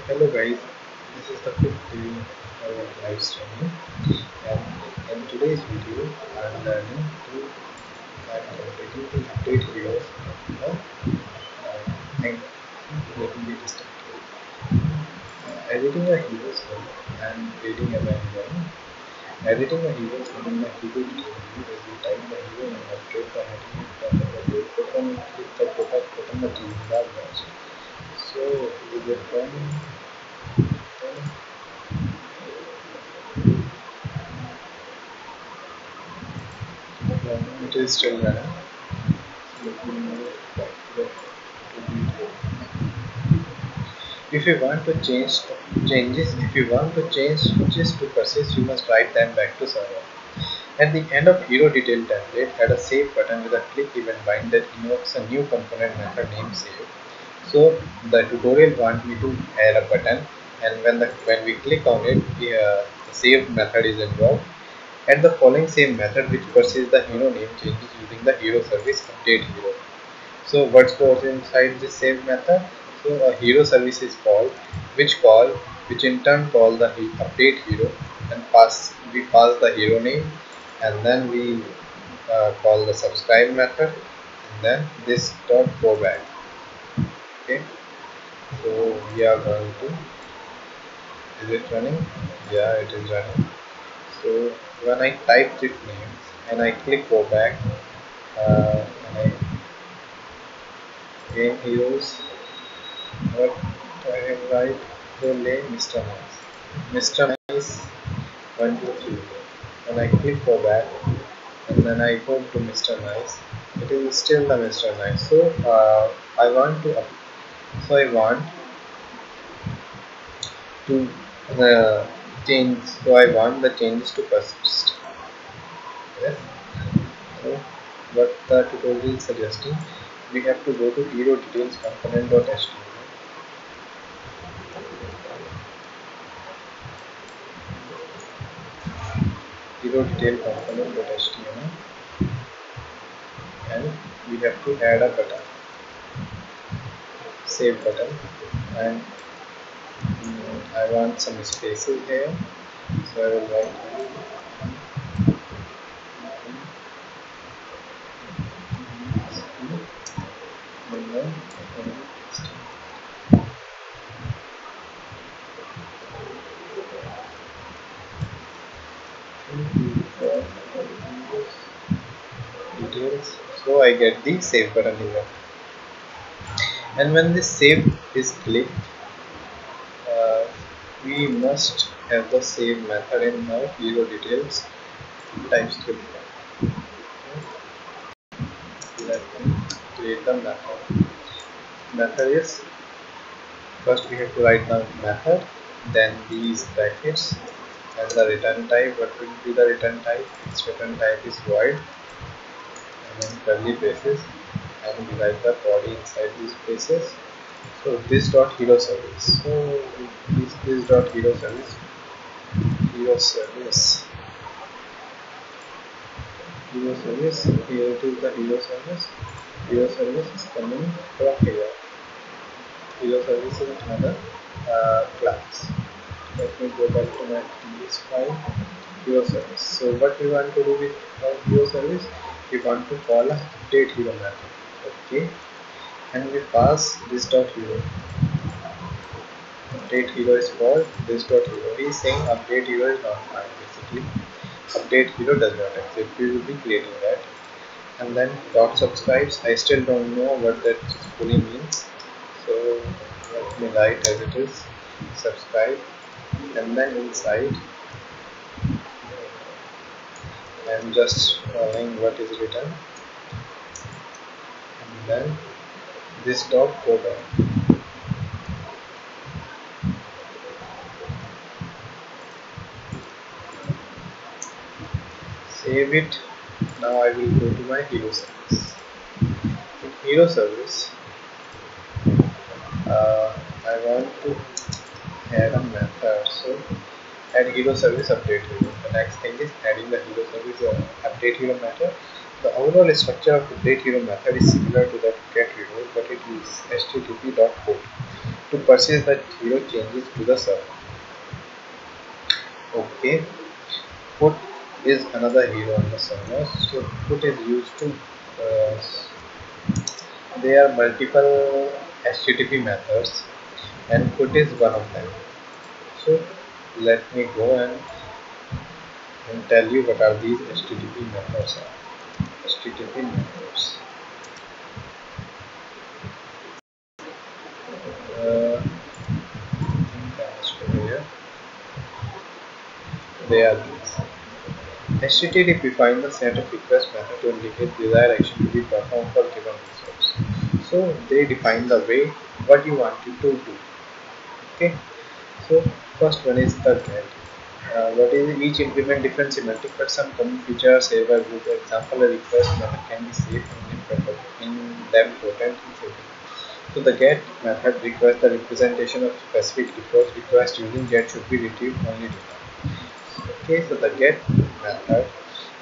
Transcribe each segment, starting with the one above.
Hello guys, this is the fifth day of our live streaming, and in today's video I am learning to I'm completing the update heroes of and letting me distracted. Editing a hero's name and reading a manual. Editing a hero's name in a hero dictionary is you type the hero name, update the heading, turn the date button, click the product button, the toolbar match. So is it running? It is still running. Let me move back to the video. If you want to changes to persist, you must write them back to server. At the end of hero detail template had a save button with a click event bind that invokes a new component method named save. So the tutorial want me to add a button, and when we click on it, the save method is invoked. And the following save method which persists the hero name changes using the hero service update hero. So what goes inside this save method? So a hero service is called, which in turn call the update hero, and we pass the hero name, and then we call the subscribe method, and then this dot go back. Okay, so we are going to. Is it running? Yeah, it is running. So when I type this name and I click go back, and I game heroes. What I write the name Mr. Nice. Mr. Nice 123. When I click go back and then I go to Mr. Nice, it is still the Mr. Nice. So I want to I want to change. So I want the changes to persist. Yes. So what the tutorial is suggesting, we have to go to hero details component.html. Hero detail component.html, and we have to add a button, save button, and I want some spaces here, so I will write details, so I get the save button here. And when this save is clicked, we must have the save method in our hero details TypeScript. Let me create the method. Method is, first we have to write the method, then these brackets, and the return type. What will be the return type? Its return type is void, and then curly braces, and we write the body inside these braces. So this dot hero service. So this dot hero service, hero service, hero service. Here it is the hero service. Hero service is coming from here. Hero service is another class. Let me go back to my ts file. Hero service. So what we want to do with hero service? We want to call a update hero method. Okay, and we pass this dot hero. Update hero is called this dot hero. He is saying update hero is not fine. Basically, update hero does not exist. We will be creating that. And then dot subscribes. I still don't know what that fully means. So let me write as it is. Subscribe, and then inside I am just following what is written, and then this dot go back. Save it. Now I will go to my hero service. In hero service, I want to add a method. So add hero service update hero. The next thing is adding the hero service update hero method. The overall structure of update hero method is similar to that get hero, but it is http.code. to persist the hero changes to the server. Okay, put is another hero on the server. So put is used to there are multiple HTTP methods and put is one of them. So let me go and tell you what are these HTTP methods are. HTTP methods. Uh, here. They are these. HTTP defines the set of request method to indicate desired action to be performed for given resource. So they define the way what you want it to do. Okay. So first one is the get. What is each implement different semantic, but some common features save a group. Example, a request method can be saved in them potent in setting. So the get method requires the representation of specific request using get should be retrieved only data. Okay, so the get method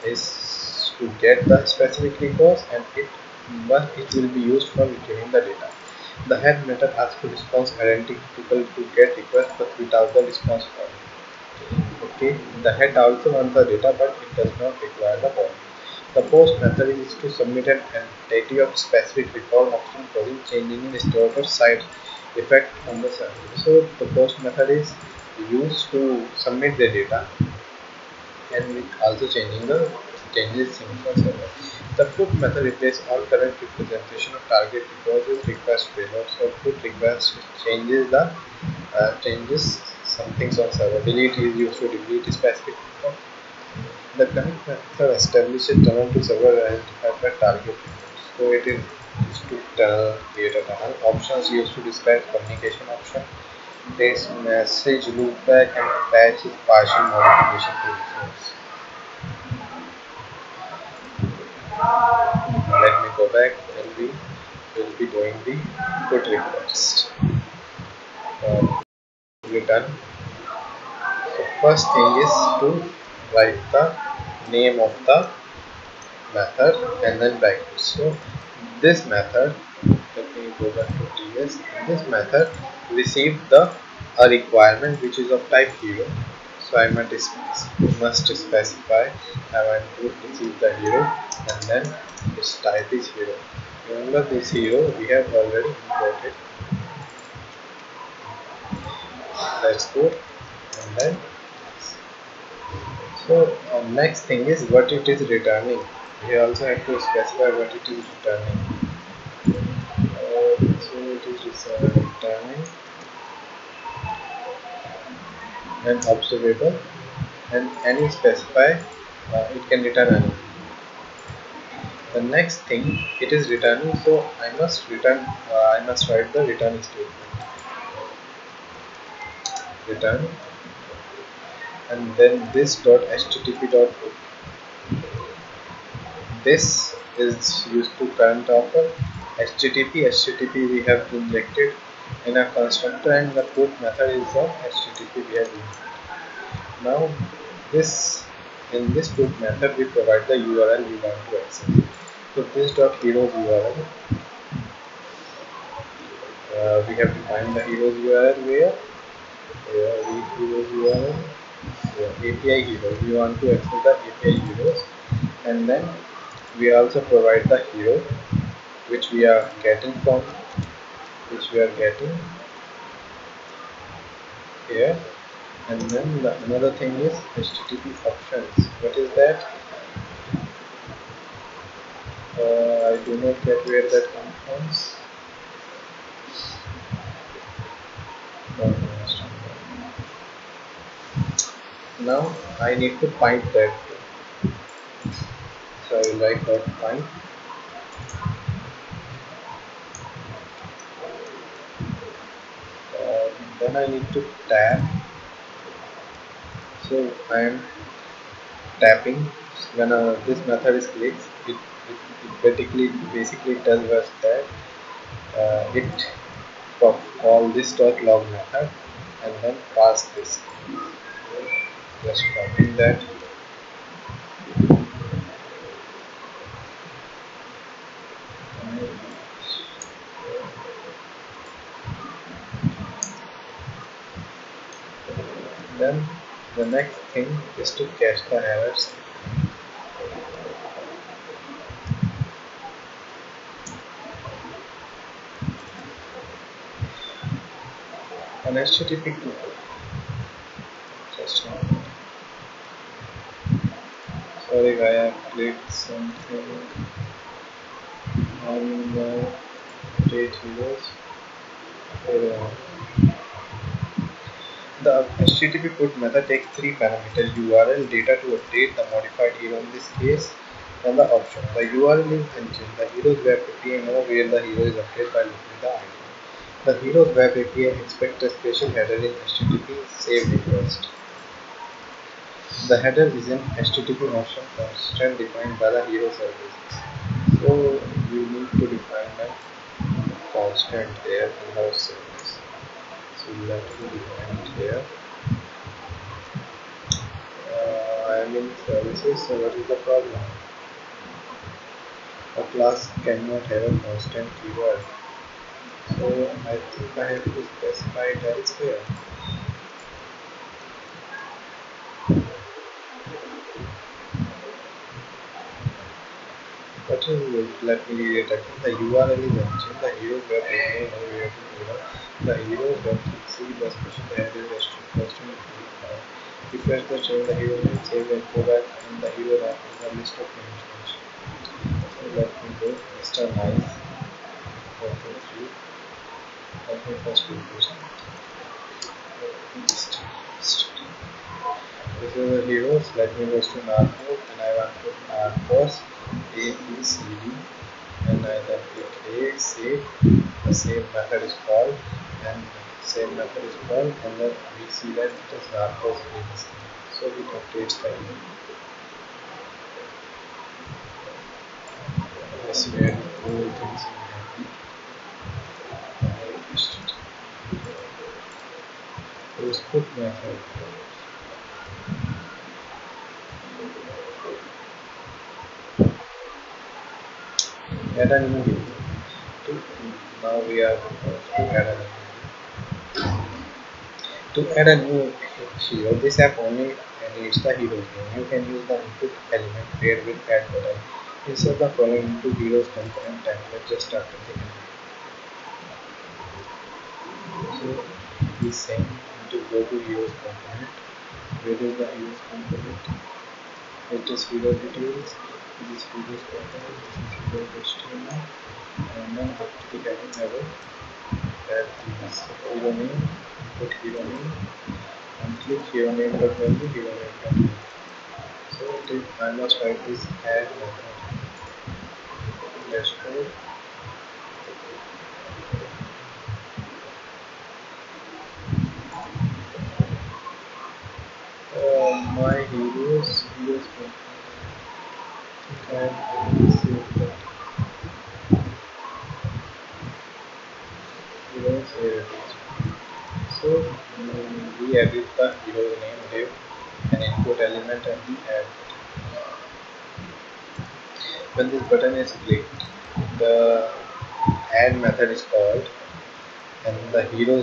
is to get the specific request and it will be used for retrieving the data. The head method asks for response identical to get request but without the response body. Okay, the head also wants the data but it does not require the body. The post method is to submit an entity of specific recall option causing changing in stored or side effect on the server. So the post method is used to submit the data and also changing the changes in the server. The put method replaces all current representation of target because it request payload. So put request changes some things on server. Delete is used to delete specific info. The connect method establishes tunnel to server identified by target. So it is used to create a tunnel. Options used to describe communication option. This message loopback and patch is partial modification to resource. Let me go back and we will be doing the put request. We're done. So first thing is to write the name of the method and then backwards. So this method, let me go back to TS. This method received a requirement which is of type hero. So I must specify I want to receive the hero and then its type is hero. Remember this hero we have already imported. Let's go and then so next thing is what it is returning. We also have to specify what it is returning. So it is returning an observable and any specify it can return anything. The next thing it is returning, so I must write the return statement. Return and then this dot http dot hook. This is used to current offer. HTTP we have injected in a constructor and the put method is of HTTP we have injected. Now this in this put method we provide the URL we want to access. So this dot heroes URL we have defined the heroes URL where heroes URL API heroes we want to access the API heroes and then we also provide the hero which we are getting here and then another thing is HTTP options. What is that? I do not get where that comes from. Now I need to find that. So I will write dot find. Then I need to tap. So I am tapping when this method is clicked. It basically tells us that it call this dot log method and then pass this. Just copying that. The next thing is to catch the errors. An HTTP code. Just now. Sorry, I have clicked something on the update heroes. The HTTP put method takes three parameters: URL, data to update the modified hero in this case, and the option. The URL is engine. The hero's web API know where the hero is updated by looking the ID. The hero's web API expects a special header in HTTP save request. The header is an HTTP option constant defined by the hero service. So you need to define a constant there in host service. So let me define it here. I am in services, so what is the problem? A class cannot have a constant keyword. So I think I have to specify it elsewhere. What is it? Let me read it again. The URL is engine, the hero web API know where to hero. The hero web C plus push the header is custom refresh the chain, the hero name, save and go back, and the hero wrap is a list of names. So let me go Mr. Nice. Okay, 3. Let me first do this. This is the heroes. Let me go to Narcos and I want to put Narcos A B C D and I then click A save. The same method is called and same method is called and then we see that it is Narcos A B C D. So it updates the email. Yes, we are all things in Use put method. Add a new hero. Now we are going to add a new hero. To add a new hero, this app only needs the hero name. You can use the input element paired with add button. Insert the following into heroes component template just after the end. So we send to go to heroes component. Where is the heroes component? It is hero details. This is heroes component. This is heroes HTML. And then after the heading I will add this hero name, put hero name, and click hero name dot value, hero name dot value. So it is, I must write this add method. Dashboard. My heroes and save that heroes here. So we edit the hero name div an input element and the add button. When this button is clicked, the add method is called and the hero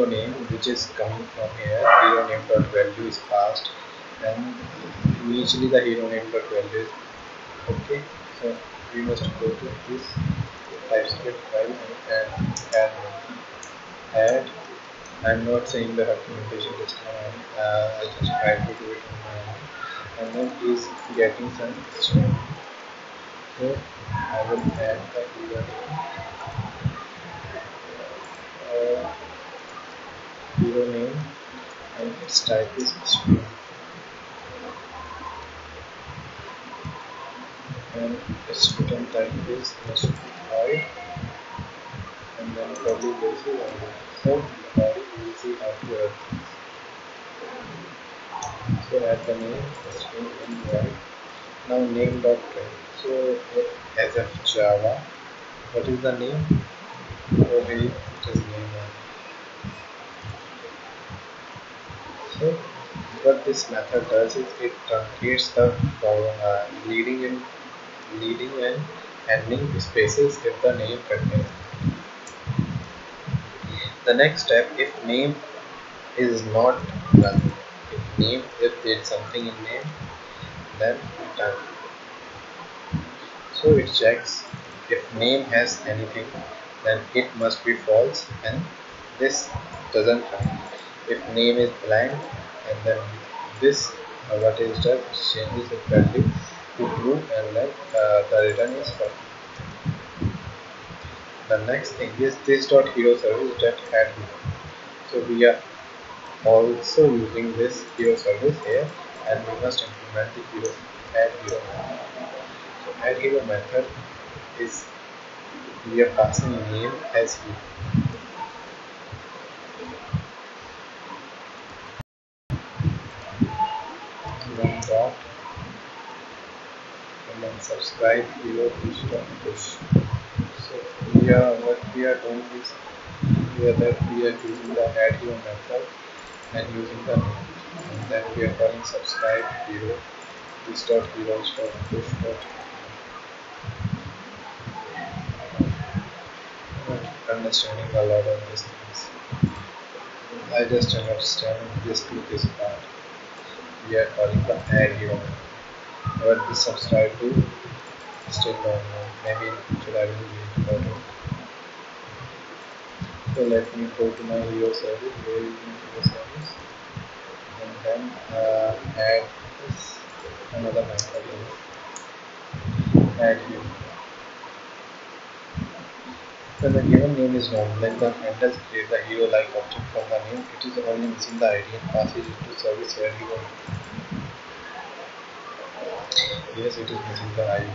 name which is coming from here, hero name dot value is passed and initially the hero name dot value is okay. So we must go to this TypeScript file and add. I'm not saying the documentation this time. I just try to do it on my own. And then he's getting some string. So I will add the hero name and its type is string. And its return type is void and then curly braces and so body we will see how to add things. So add the name, string and void. Now name dot trend. So as of Java, what is the name? Okay, it is name. So what this method does is it truncates the leading and ending spaces if the name contains. The next step, if name is not value. If name, if it's something in name, then return. So it checks if name has anything, then it must be false, and this doesn't find. If name is blank, and then this what is does changes its value to true, and then the return is false. The next thing is this dot hero service that add hero. So we are also using this hero service here, and we must implement the hero add hero method. So add hero method is we are passing name as hero. One dot and then subscribe hero push dot push. So what we are doing is here that we are using the add hero method and using the name, and then we are calling subscribe hero this dot heroes dot push dot understanding a lot of these things. I just understand this to this part. We are calling the add hero. What we subscribe to still don't know. Maybe in future I will read about it. So let me go to my hero service. Where is my hero service? And then add this another method here. Add hero. When the given name is known, then the handlers create the hero-like object from the name. It is only missing the ID and passes it to service where hero. Yes, it is missing the ID.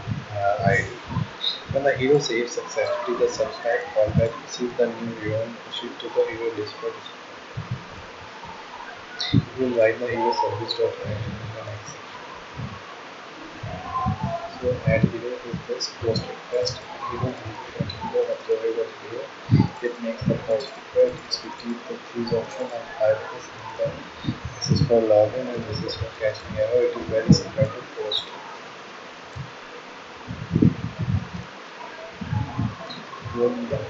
When the hero saves successfully, the subscribe callback receives the new hero and push it to the hero list for display. We will write the hero service.add in the next section. So add hero is this post request hero hero. It makes the first request. It retrieves the keys option and highlights, and then this is for login and this is for catching error. It is very similar to post. Rolling down.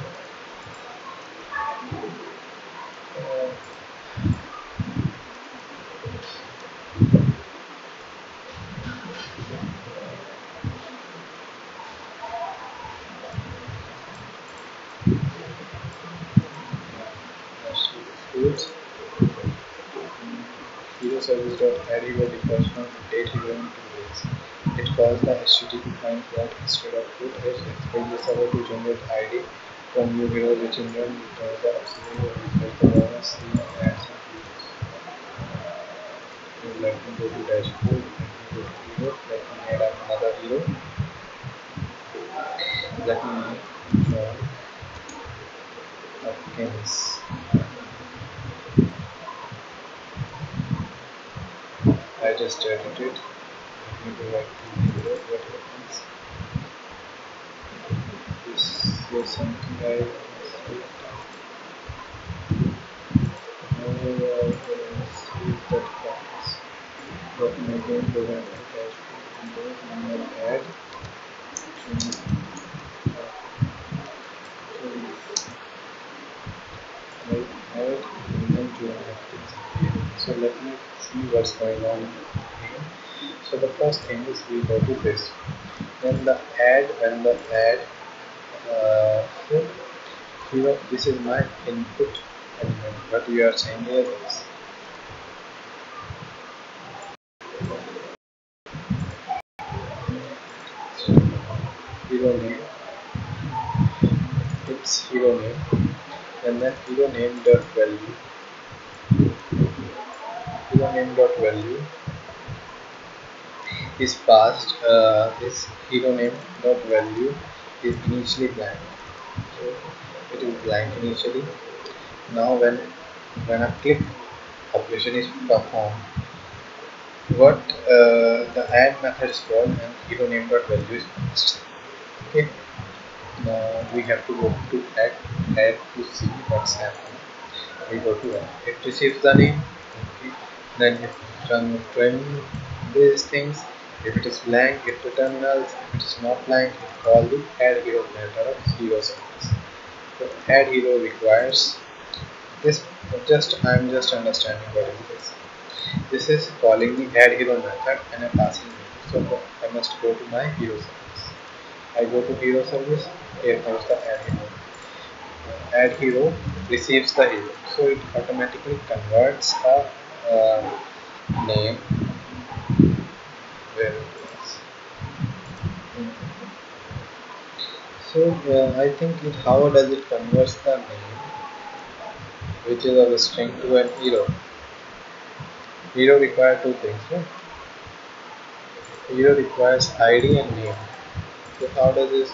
Schools. Hero service.add hero refers from date hero in 2 ways. It calls the HTTP find point instead of put. It expects the server to generate ID from new hero, which in turn returns the auxiliary or refresh the bonus screen and adds some heroes. So let me go to dashboard, let me go to hero, let me add another hero. Let me join Hopkins. I just added it. Let me go back to hero. What happens? This is something I see that counts. But my game program has Windows manual add add and then join actives. So let me see what's going on here. So the first thing is we go to this. Then the add when the add so here this is my input element. What we are saying here is hero name, it's hero name, and then hero name dot value, hero name dot value is passed. This hero name dot value is initially blank, so it is blank initially. Now when a click operation is performed, what the add method is called and hero name dot value is passed. Okay. Now we have to go to add to see what's happening. We go to add. It receives the name. Okay. Then it return these things. If it is blank, it returns null. If it is not blank, it calls the add hero method of hero service. So add hero requires this. I'm just understanding what is this. This is calling the add hero method and a passing hero. So I must go to my hero service. I go to hero service. Here comes the add hero. Add hero receives the hero, so it automatically converts the name where it was. So I think it how does it converts the name which is of a string to an hero. Hero require two things, right? Hero requires ID and name. So how does this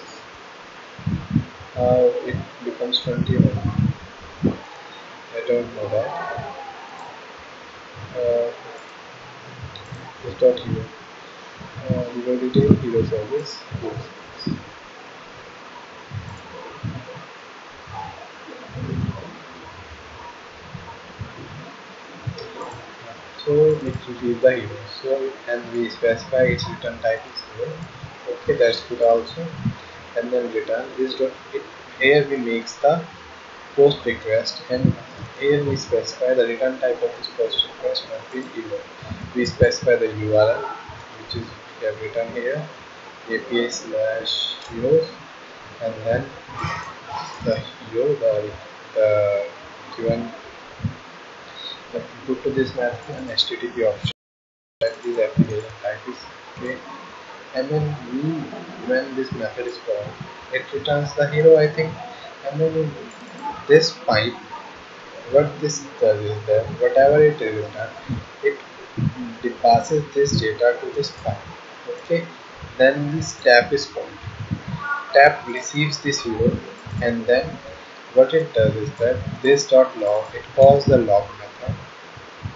how it becomes 21? I don't know that. Just dot hero. Hero detail, hero service, hero service. So it receives the hero. So and we specify its return type is hero. Okay, that's good also. And then return this dot it here we makes the post request, and here we specify the return type of this post request must be hero. We specify the URL which is we have written here API slash heroes, and then the hero the given the input to this method and HTTP option that this application type is okay. And then when this method is called, it returns the hero I think. And then this pipe, what this does is that whatever it is done, it passes this data to this pipe. Okay, then this tap is called. Tap receives this hero, and then what it does is that this dot log, it calls the log method.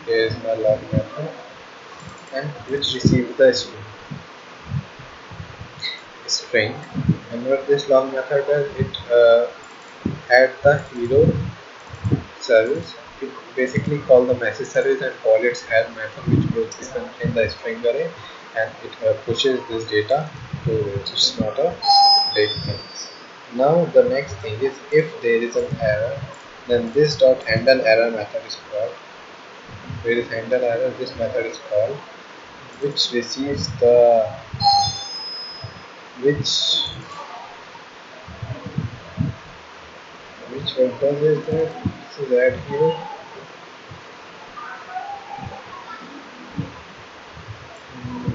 Here is my log method, and which receives the string. And what this log method does, it add the hero service. It basically call the message service and call its add method, which puts this in the string array, and it pushes this data to it. It's not a big thing. Now the next thing is if there is an error, then this dot handle error method is called. Where is handle error? This method is called, which receives the which what does is that this is add here.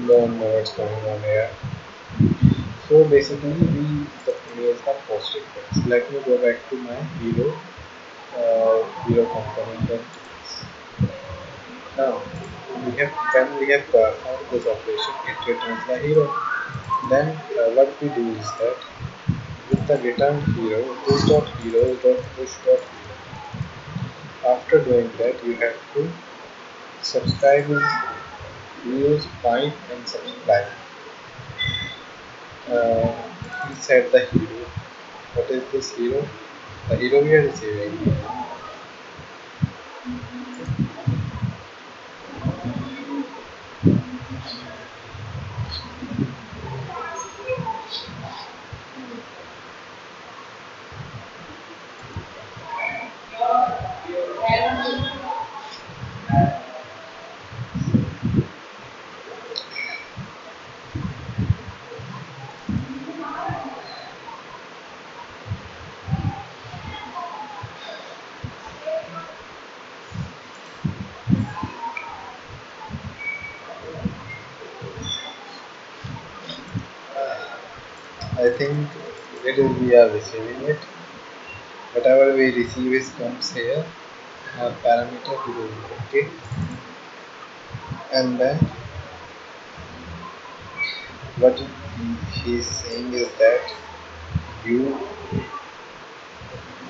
Don't know what's going on here. So basically we create the post request. Let me go back to my hero component. Now we have when we have performed this operation, it returns the hero. Then what we do is that with the returned hero, this dot hero dot push dot hero. After doing that, you have to subscribe is use find and subscribe. He said the hero. What is this hero? The hero we are receiving. I think it is we are receiving it. Whatever we receive is comes here. Parameter to do okay, and then what he is saying is that you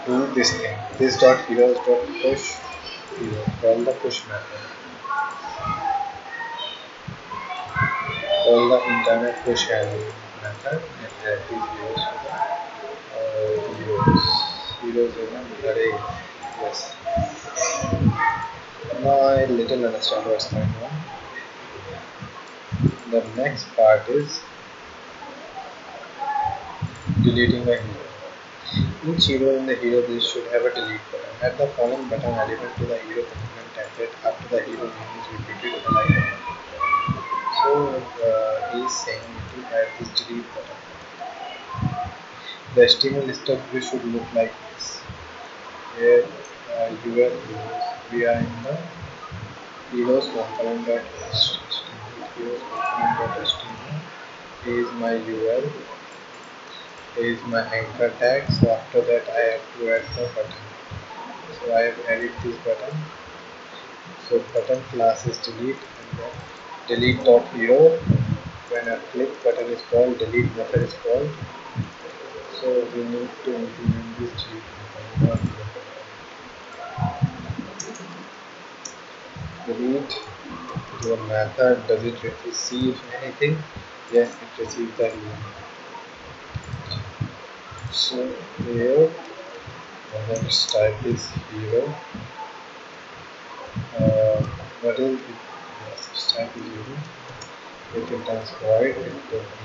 do this thing. This dot heroes dot push hero. Call the push method. Call the internet push handle method, and that is used for the heroes. Heroes is an array. Yes. Now I little understand what's going on. The next part is deleting the hero. Each hero in the hero list should have a delete button. Add the following button element to the hero component tag. that after the hero name is repeated a line of code. So he is saying to add this delete button. The HTML stuff we should look like this. Here UL we are in the heroes component.html. Heroes component.html is my UL, is my anchor tag. So after that I have to add the button. So I have added this button. So button class is delete, and then delete dot hero. When a click button is called, delete method is called. So we need to implement this delete method. Delete the method. Does it receive anything? Yes, it receives the hero. So here let's type this hero. What is it? Yes, it's type is hero. It returns void. It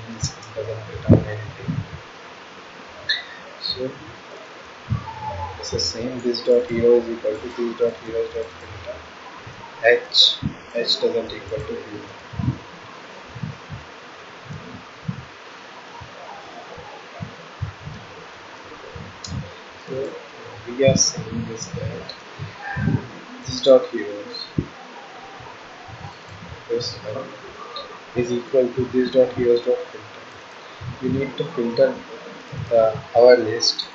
means it doesn't return anything. So it's the same. This dot hero is equal to this dot hero dot filter. H doesn't equal to hero. So we are saying is that this dot heroes this is equal to this dot heroes dot filter. You need to filter our list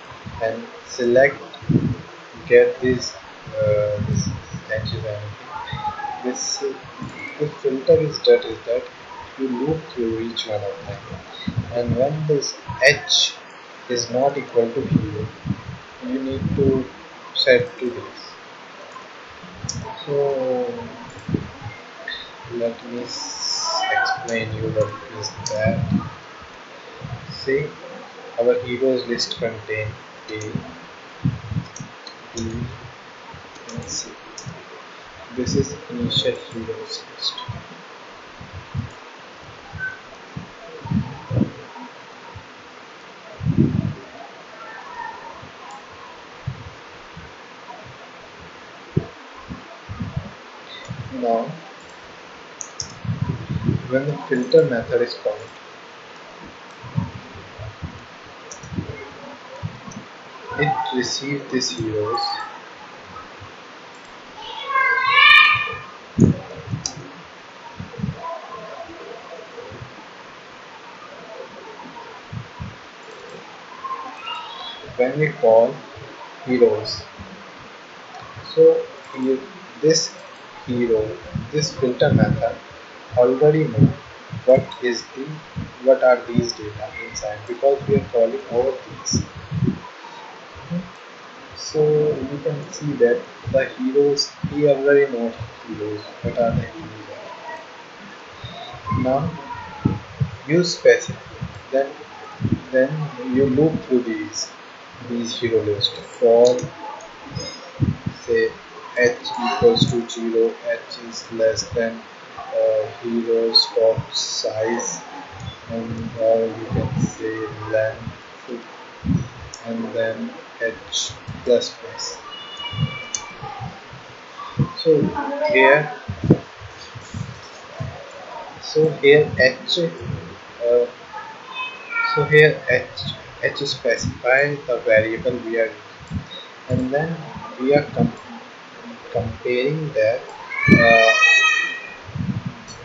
and select get this H is anything. This filter is that you loop through each one of them, and when this H is not equal to hero, you need to set to this. So let me explain you what is that. See, our heroes list contain A, B, and C. This is initial heroes list. Now, when the filter method is called, it receives these heroes when we call heroes. So here, this hero, this filter method already know what are these data inside, because we are calling all these. So you can see that the heroes, he already know heroes, what are the heroes are. Now you specify, then you loop through these hero list for say h equals to 0, h is less than hero's top size, and you can say length, and then h plus plus. So here h h specifies the variable we are using, and then we are comparing that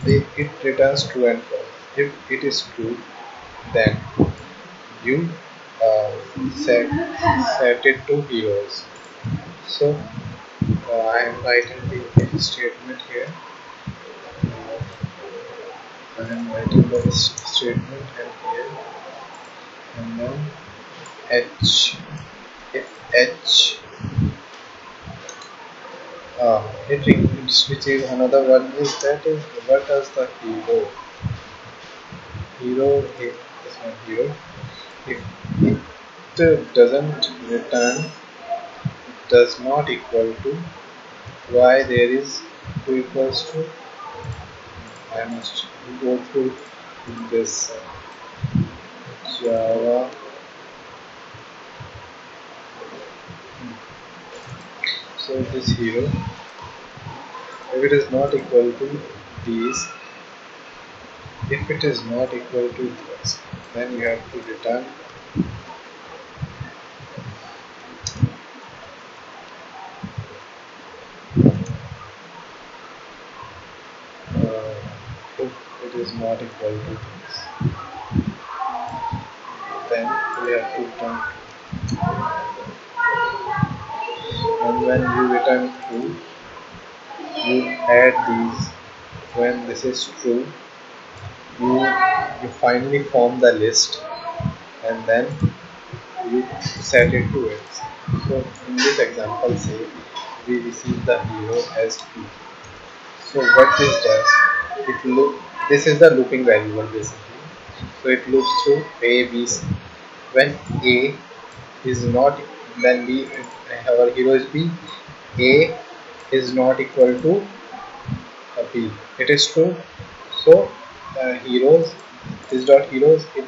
it returns true and false. If it is true, then you uh, set it to heroes. So I am writing the if statement here. I am writing the if statement and here, and then h if h it switches. Another one is that is what does the hero is this one hero. If it doesn't return, it does not equal to y, there is 2 equals to, I must go through this Java. So this hero If it is not equal to these, if it is not equal to this, then you have to return uh, if it is not equal to this, then we have to return true. And when you return true, you add these. When this is true, you you finally form the list, and then you set it to it. So in this example, say we receive the hero as P. So what this does, it loop. This is the looping variable basically. So it loops through A, B, C. When A is not, then B, our hero is B. A is not equal to B. It is true. So heroes, this dot heroes, it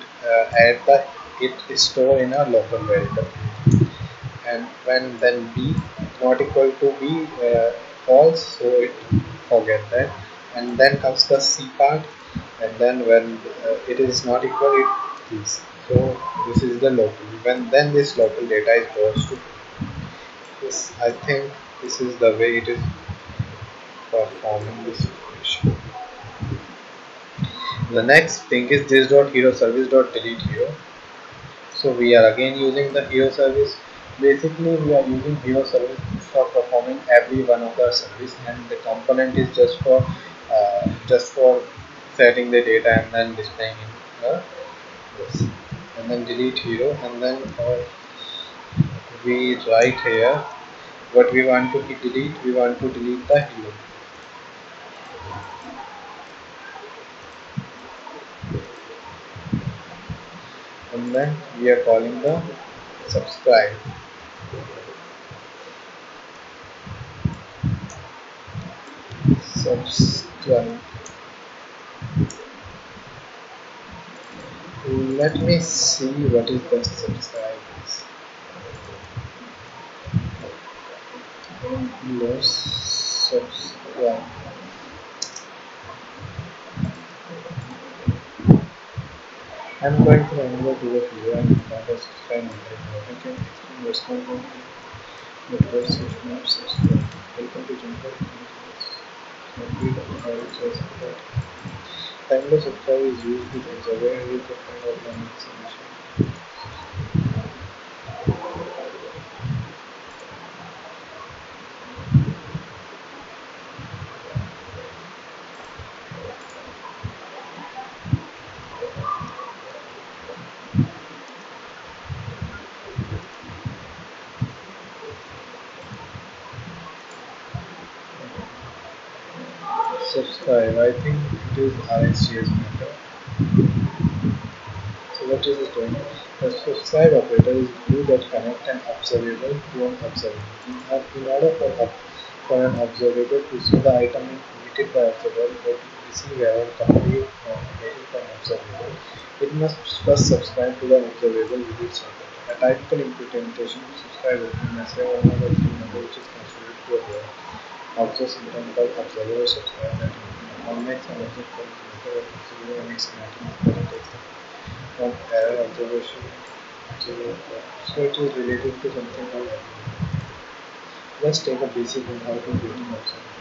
add the it store in a local variable, and when then B not equal to B false, so it forget that, and then comes the C part, and then when it is not equal, it this. So this is the local. When then this local data is goes to this, I think this is the way it is performing this operation. The next thing is this dot hero service dot delete hero. So we are again using the hero service. Basically, we are using hero service for performing every one of the service, and the component is just for setting the data and then displaying in this. And then delete hero, and then we write here what we want to delete. We want to delete the hero, and then we are calling the subscribe. Subscribe. Let me see what is the subscribe. Let's subscribe. I'm going to another to the video and find a subscribe number. I can explain what's going on. The first system of subscribe. Welcome to Jumper. Timeless subscribe is used with observer with the kind of learning solution. Subscribe. I think it is RSGS method. So what is it doing? The subscribe operator is glue that connect an observable to an observable. In order for an observable to see the item emitted by observable or to receive error complete data from observable, it must first subscribe to the observable with its object. A typical implementation of subscribe open message or another number which is considered to a layer. Also sometimes called observer subscribe that one makes an object called method of observer and its mapping that takes the from error observation to so it is related to something called error. Let's take a basic on how to create an observation.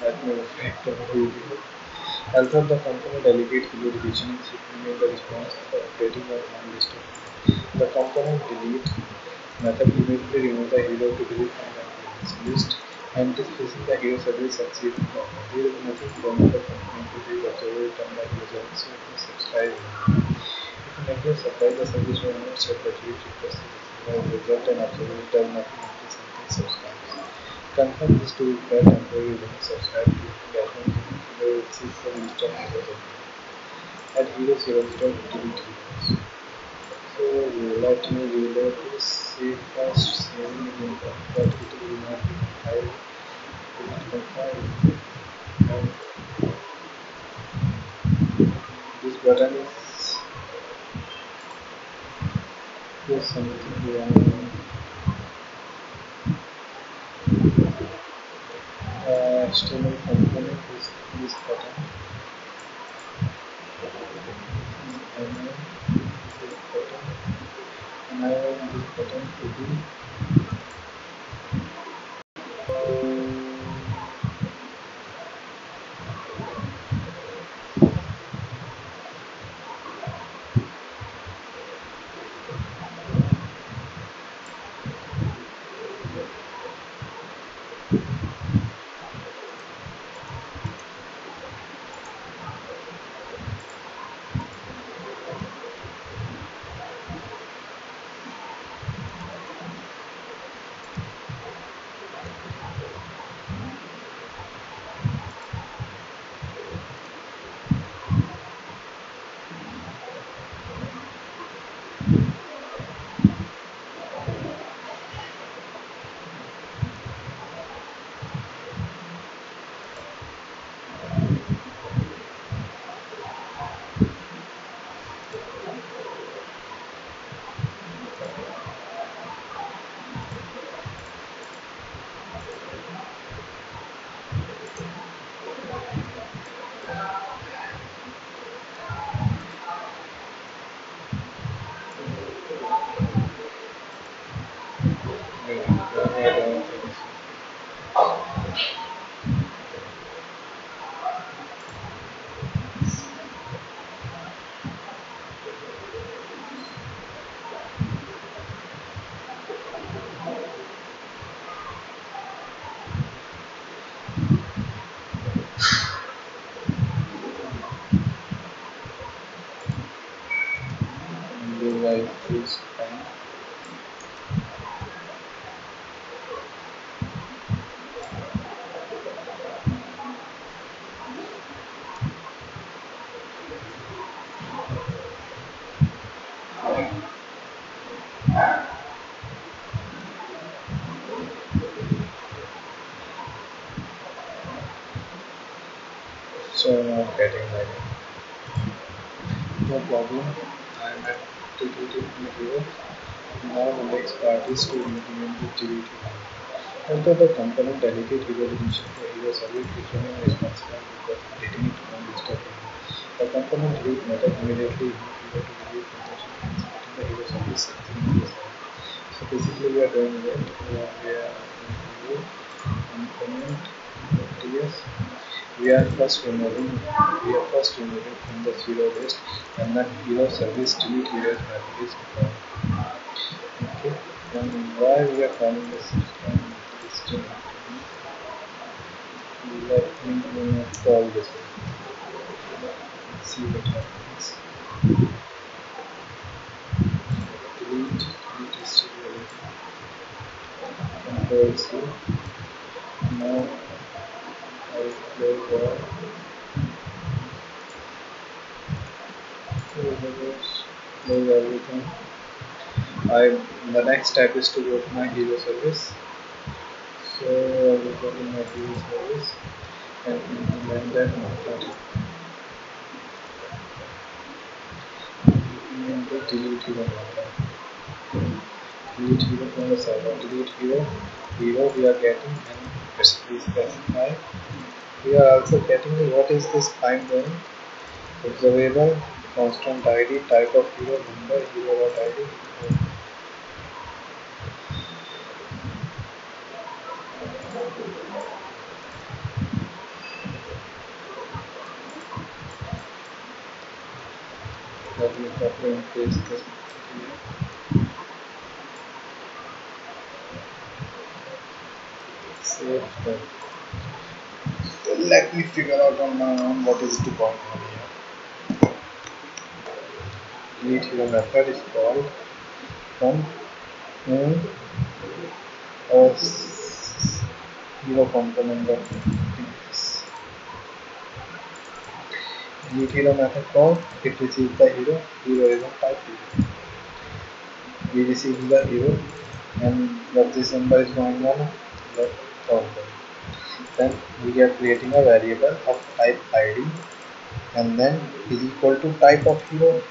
Let me reflect on the video. Although the component delegate hero deletion is implement the response for updating or unlisted. The component delete method immediately remove the hero to delete from the list and displacing the hero service succeeding problem. There is nothing wrong with the component to be observed return by user, so it will subscribe. If you neglect supply the service will not set the delete request as a result and observer does nothing until something subscribes. Confirm this to require temporary limit subscribe to platform hero receive from list of users. Add hero 0 delete heroes. So let me reload this. See first saving in input, but it will not be compiled. It will compile. And this button is just something wrong. External component is this button. And this button. And I want this button to be like this time. So I'm not getting like no problem. I'm at deleted material. Now the next part is to implement the delete hero. Although the component delegate hero definition for hero service becoming responsible for deleting it from list of hero. The component delete method immediately remove hero to delete information and splitting the hero service in hero service. So basically we are doing that. We are hero component ts. We are first removing from the zero list and then hero service delete heroes method is called. Okay. And why we are calling the system system? Let me call this one. Let's see what happens. Delete is still control C. Now I will close everything. The next step is to go to my hero service. So I will go to my hero service and implement that method. Implement the delete hero method. Delete hero from the server. Delete hero we are getting and specify. We are also getting what is this find doing? Observable, constant ID, type of hero, number, hero.id. Let me copy and paste this here. Save that. So let me figure out on my own what is to call here. Delete hero method is called from a hero component of index. Delete hero method call, it receives the hero is a type hero. We receive the hero and what this number is going on, the problem. Then we are creating a variable of type id, and then is equal to type of hero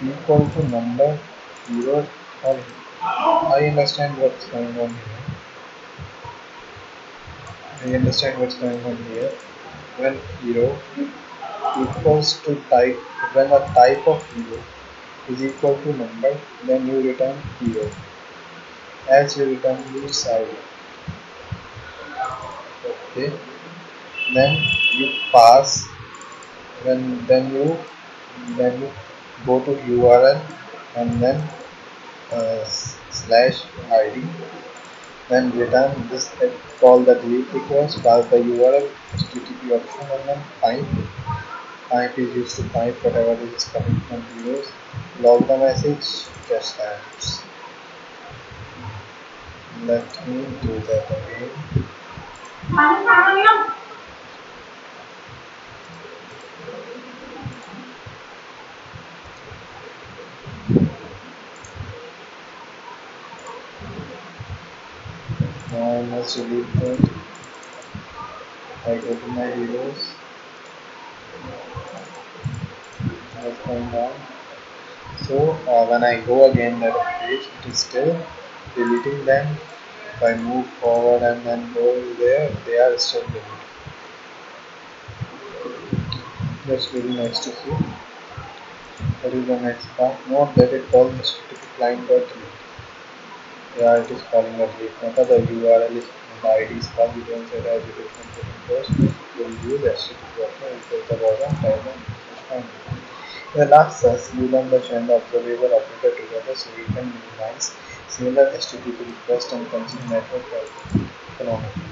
equal to number hero. Or I understand what's going on here. I understand what's going on here. When hero equals to type, when a type of hero is equal to number, then you return hero. As you return each side. Okay. Then you pass, when you go to URL, and then slash id, then return this, call the delete request, pass the URL, HTTP option, and then find is used to find whatever is coming from heroes, log the message, just that. Let me do that again. Now I must delete that. I go to my heroes. What's going on? So when I go again that page, it is still deleting them. If I move forward and then go there, they are still deleted. Let's go to next to see. What is the next part? Note that it calls HTTP client.delete. Yeah, it is calling a delete. Note the URL is and the ID is called. You don't say that it is from post. You will use HTTP option equals the bottom type and in the last class, we learned the chain observable operator together so we can minimize similar HTTP requests and consume network economically.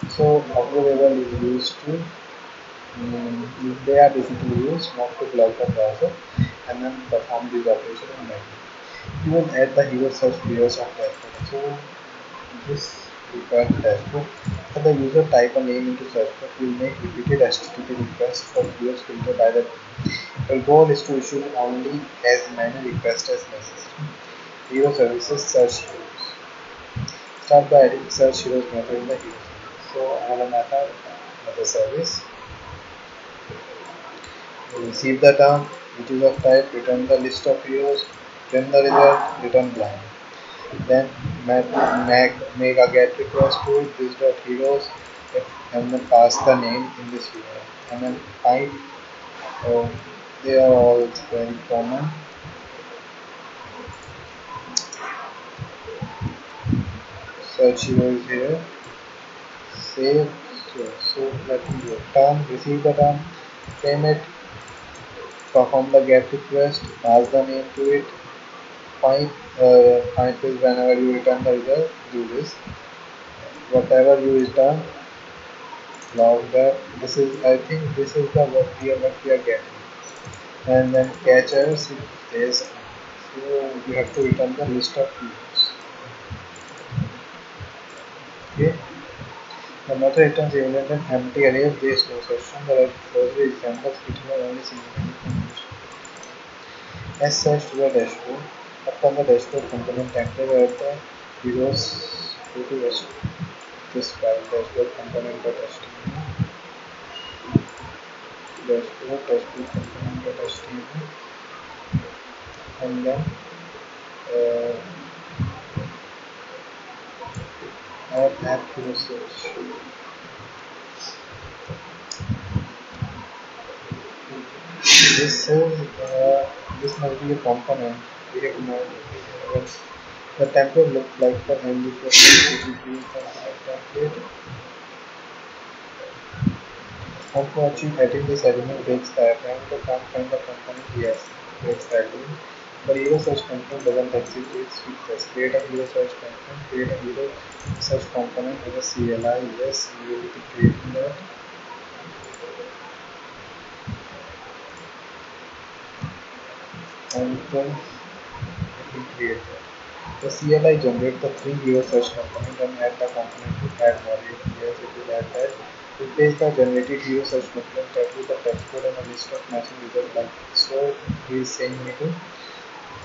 So observable is used to, they are basically used not to block the browser and then perform these operations in memory. You will add the hero search layers of dashboard. So this requires dashboard. For the user type a name into search box, we will make repeated HTTP requests for heroes filtered by the our goal is to issue only as many requests as necessary. Hero services search heroes. Start by adding search heroes method in the hero service. So I have a method, another service. We receive the term, which is of type, return the list of heroes, print the result, return blank. Then make a get request to this dot heroes, and then pass the name in this hero, and then find. Oh, they are all very common. Search hero is here. Save. So let me go. Term, receive the term, frame it, perform the get request, pass the name to it, find this whenever you return the result, do this. Whatever you return, log that. This is, I think this is the what we are getting. And then catch errors if there's, so you have to return the list of views. Okay. The method returns element an empty array of base no session that closely resembles between only single as such to the dashboard. Upon the dashboard component template at the heroes go to this file dashboard component.html dashboard component.html, and then uh, add hero search. This is this must be a component. We have no the template looks like for MD4 template. How to achieve adding this element breaks the app and the can't find the component. Yes, breaks the element. The hero search component doesn't exist, it's fixed. Create a hero search component, create a hero search component with a CLI. Yes, we will be creating that. And then let me create that. The CLI generates the three hero search component and add the component to add variable. Yes, it will add that. Replace the generated hero search component that with the text code and a list of matching results like this. So he is saying me to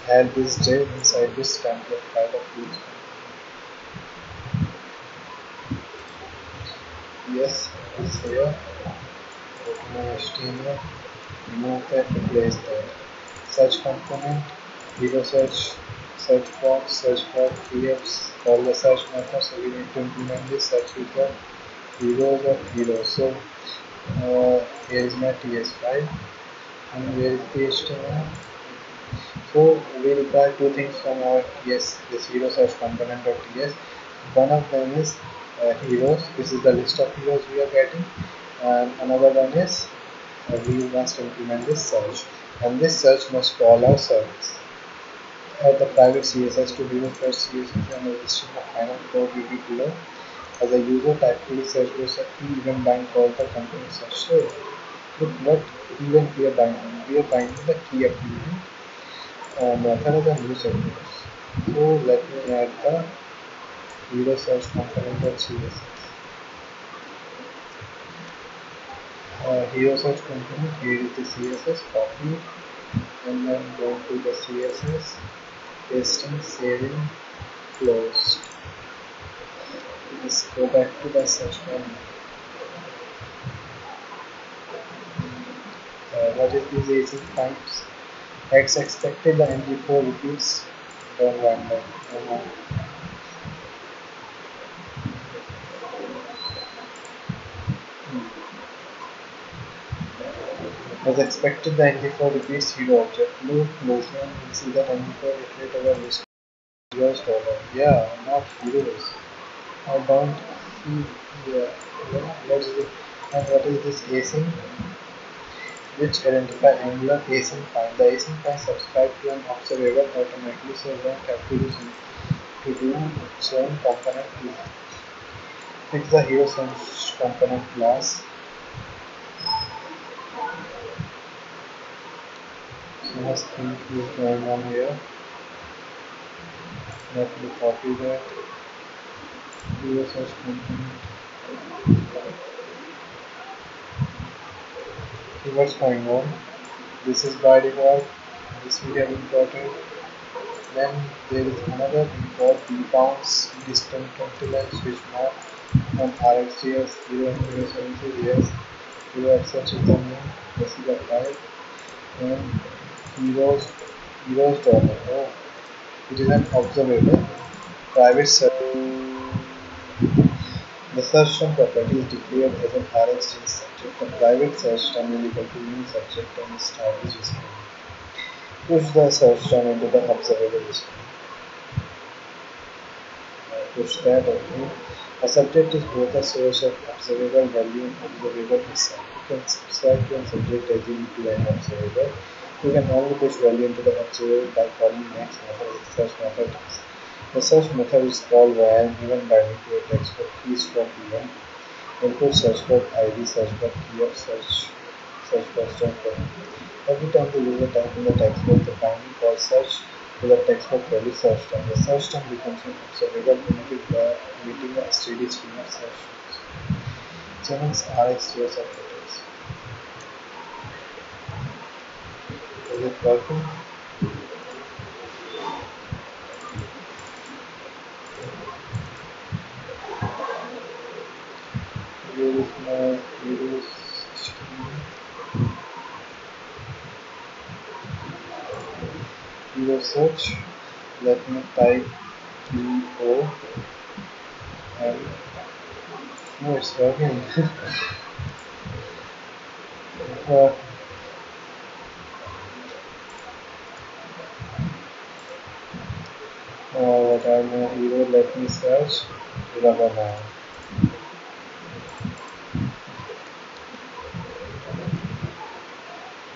add this div inside this template file of use. Yes, it is here. Go to my HTML, remove that, replace that. Search component, hero search, search box, search box creates all the search methods. So we need to implement this search with the heroes of heroes. So here is my TS file and where is the HTML. So we require two things from our TS, this hero search component.ts. One of them is heroes. This is the list of heroes we are getting, and another one is we must implement this search, and this search must call our service. Add the private CSS to hero first CSS and registering the final code will be below. As a user, typically search was a key event bind called the company search. So look what event we are binding. We are binding the key event method of the new service. So let me add the hero search component of CSS. Hero search component, here is the CSS, copy and then go to the CSS, pasting, saving, closed. Let's go back to the search one. What is this async times? X expected the MG4 repeats. Don't run that. As expected, the MG4 repeats hero object. Look closely and we'll see that MG4 iterate over list heroes dollar. Yeah, not heroes. I don't see here. What is it? And what is this async? Which identify Angular async file. The async file subscribe to an observable automatically, so you don't have to do its own component. Fix the hero search component class. So much thing is going on here. Let me copy that hero search component. So what's going on? This is by default. This we have imported. Then there is another import dbounce distant length switch map on RxJS hero and hero services. Yes, hero access is the name. This is the file. And heroes dollar. Oh, it is an observable private search. The search term property is declared as an RxJS subject. The private search term is equal to new subject and style is displayed. Push the search term into the observable display. Push that. Okay. A subject is both a source of observable value and observable itself. You can subscribe to a subject as you to an observable. You can only push value into the observable by calling next method with search method. The search method is called via an event binding to a text for keystroke event. Input search box ID search box key of search box. Every time the user types in the text box, the binding call search to the text box value search term. The search term becomes an observable emitted by emitting a steady stream of search terms. Jennings RxJS operators. Is it working? Here is my videos hero search. Let me type HEO and no, it's working. uh, what are my hero? Let me search Rubberman.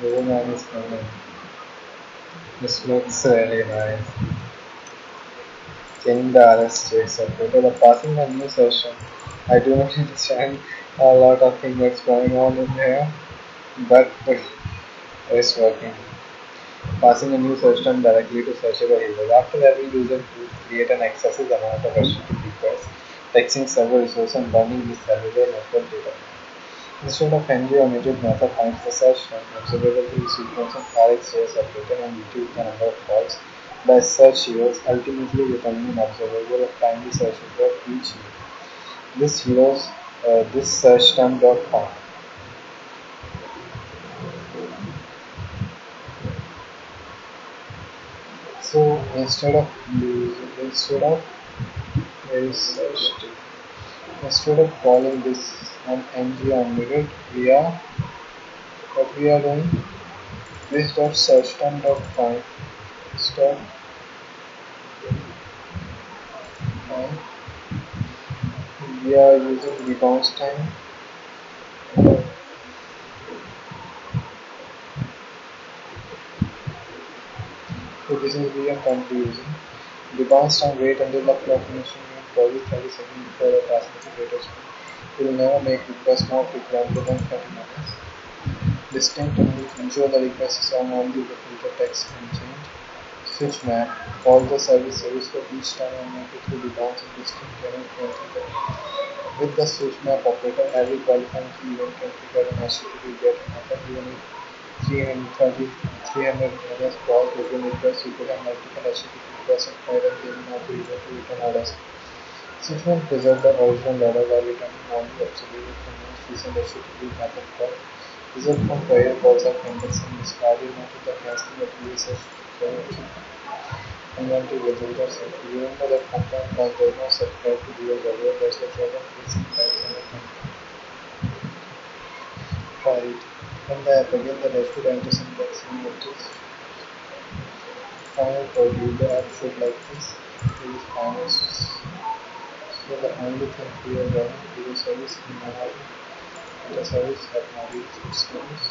Rubberman is coming. This looks really nice. Changing the RSJ separator, the passing a new session. I do not understand a lot of things that's going on in here, but it's working. Passing a new search term directly to searchable heroes. After every user to create an excessive amount of HTTP requests, taxing server resources and burning the cellular network data. Instead of ng omitted method finds the search term observable to the sequence of RxJS operator and retrieve the number of calls by search heroes, ultimately returning an observable of timely search for each hero. This heroes this search term dot find. So instead of instead of calling this an ng omnivore, what we are doing this dot search term dot find start find. We are using rebounds time. So this is we are currently using. Rebounds time wait until the clock finishing in probably 30 seconds before the transmitting data stream. We will never make requests more frequent than 30 minutes. Distinct means ensure the request is on only the filter text and change. Switch map. Call the service for each time and make it through rebounds in distinct event. With the switch map operator, every qualifying key event can trigger an HTTP GET happen even if 330 300 others cross between requests. You could have multiple HTTP requests and fire and they will not be able to return orders. Switch map preserve the original ladder while returning only obsolete from most recent HTTP method call. Result from prior calls are cumbersome, discarded not with the casting of USH inventive results. Remember that compound class does not subscribe to DOS earlier, that's the problem facing types and the try it. From the app again the dashboard enters index and notice final code user app should like this. It is final. So the only thing we are running is a service in Mojave. The service have not reached its service.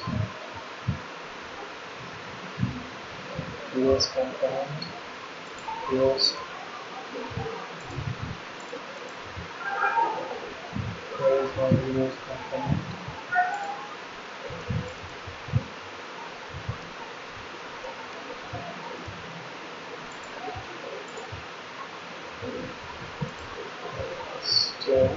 US component, US, there is one US component. Still,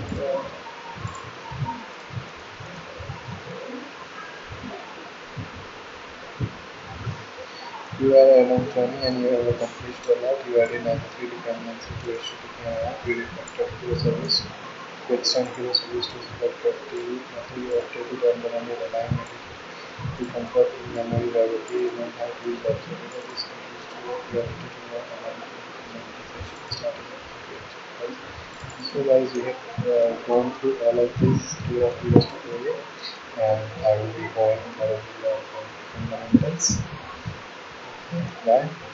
you are add-on journey and you have accomplished a lot. You added necessary dependency to HTTP and app. You refactored Hero service. You extend Hero service to support TV. After you updated on the memory alignment, you convert in memory library. You don't have to use web server. This continues to work. You are taking more monetization starting. So guys, we have gone through all of this Hero tutorial, and I will be going over the fundamentals. Okay, bye.